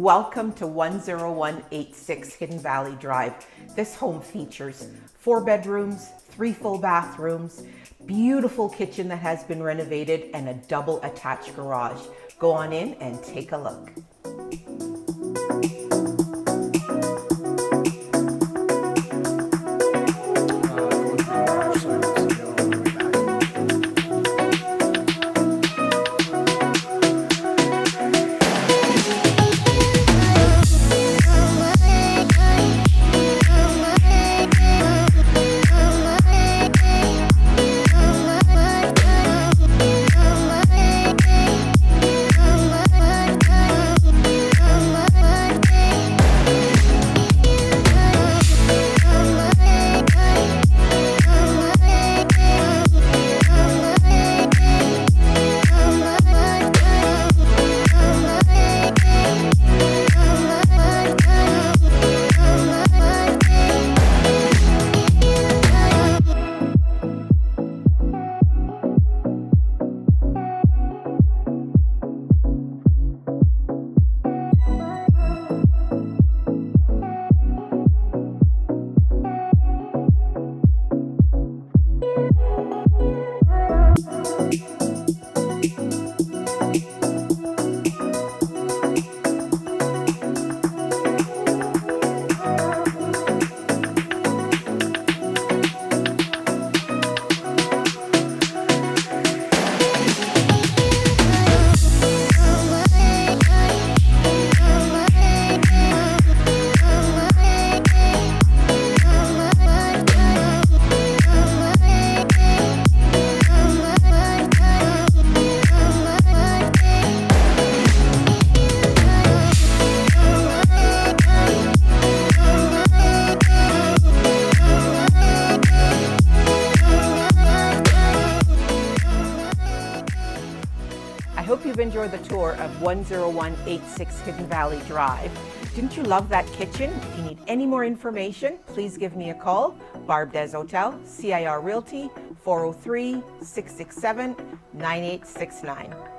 Welcome to 10186 Hidden Valley Drive. This home features 4 bedrooms, 3 full bathrooms, beautiful kitchen that has been renovated, and a double attached garage. Go on in and take a look. I hope you've enjoyed the tour of 10186 Hidden Valley Drive. Didn't you love that kitchen? If you need any more information, please give me a call. Barb Desautels, CIR Realty, 403-667-9869.